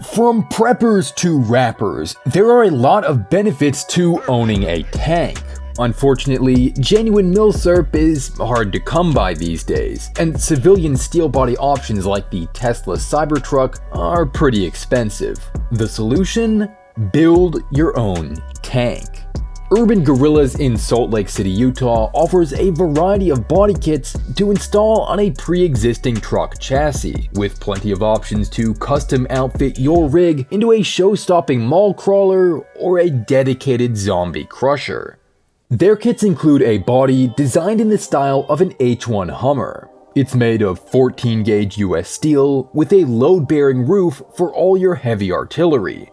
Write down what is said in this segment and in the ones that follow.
From preppers to rappers, there are a lot of benefits to owning a tank. Unfortunately, genuine milsurp is hard to come by these days, and civilian steel body options like the Tesla Cybertruck are pretty expensive. The solution? Build your own tank. Urban Gorillas in Salt Lake City, Utah offers a variety of body kits to install on a pre-existing truck chassis, with plenty of options to custom outfit your rig into a show-stopping mall crawler or a dedicated zombie crusher. Their kits include a body designed in the style of an H1 Hummer. It's made of 14-gauge US steel with a load-bearing roof for all your heavy artillery.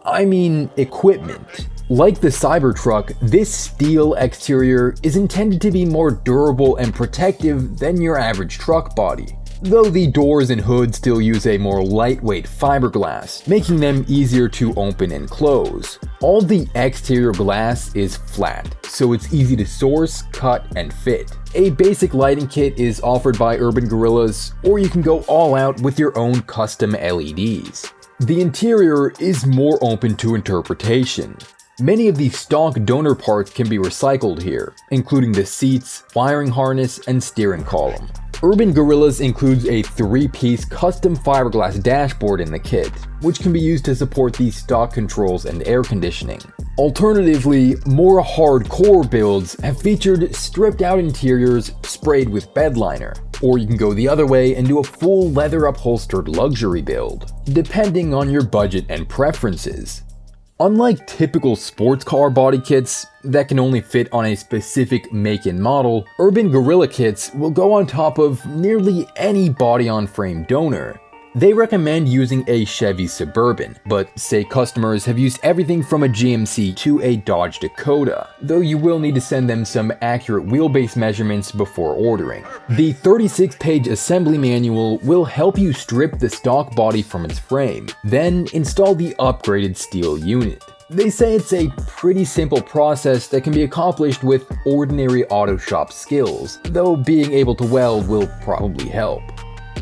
Equipment. Like the Cybertruck, this steel exterior is intended to be more durable and protective than your average truck body, though the doors and hood still use a more lightweight fiberglass, making them easier to open and close. All the exterior glass is flat, so it's easy to source, cut, and fit. A basic lighting kit is offered by Urban Gorillas, or you can go all out with your own custom LEDs. The interior is more open to interpretation. Many of the stock donor parts can be recycled here, including the seats, wiring harness, and steering column. Urban Gorillas includes a 3-piece custom fiberglass dashboard in the kit, which can be used to support the stock controls and air conditioning. Alternatively, more hardcore builds have featured stripped-out interiors sprayed with bed liner, or you can go the other way and do a full leather-upholstered luxury build, depending on your budget and preferences. Unlike typical sports car body kits that can only fit on a specific make and model, Urban Gorilla kits will go on top of nearly any body-on-frame donor. They recommend using a Chevy Suburban, but say customers have used everything from a GMC to a Dodge Dakota, though you will need to send them some accurate wheelbase measurements before ordering. The 36-page assembly manual will help you strip the stock body from its frame, then install the upgraded steel unit. They say it's a pretty simple process that can be accomplished with ordinary auto shop skills, though being able to weld will probably help.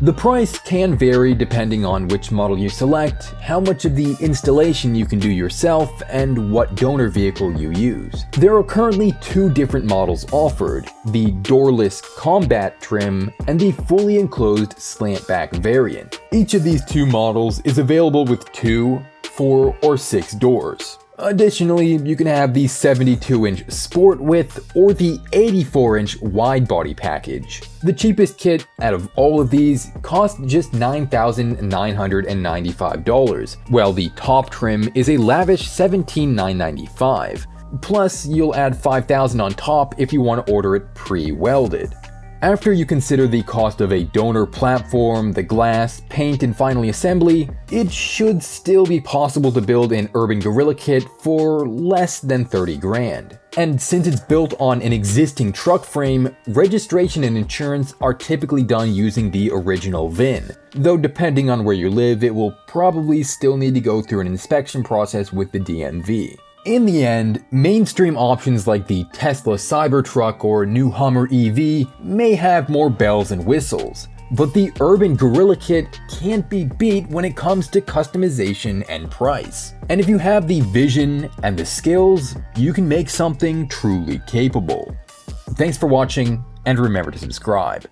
The price can vary depending on which model you select, how much of the installation you can do yourself, and what donor vehicle you use. There are currently 2 different models offered, the doorless combat trim and the fully enclosed slant-back variant. Each of these 2 models is available with 2, 4, or 6 doors. Additionally, you can have the 72-inch sport width or the 84-inch wide body package. The cheapest kit out of all of these costs just $9,995, while the top trim is a lavish $17,995. Plus, you'll add $5,000 on top if you want to order it pre-welded. After you consider the cost of a donor platform, the glass, paint, and finally assembly, it should still be possible to build an Urban Gorilla kit for less than 30 grand. And since it's built on an existing truck frame, registration and insurance are typically done using the original VIN, though depending on where you live, it will probably still need to go through an inspection process with the DMV. In the end, mainstream options like the Tesla Cybertruck or new Hummer EV may have more bells and whistles, but the Urban Gorilla kit can't be beat when it comes to customization and price. And if you have the vision and the skills, you can make something truly capable. Thanks for watching, and remember to subscribe.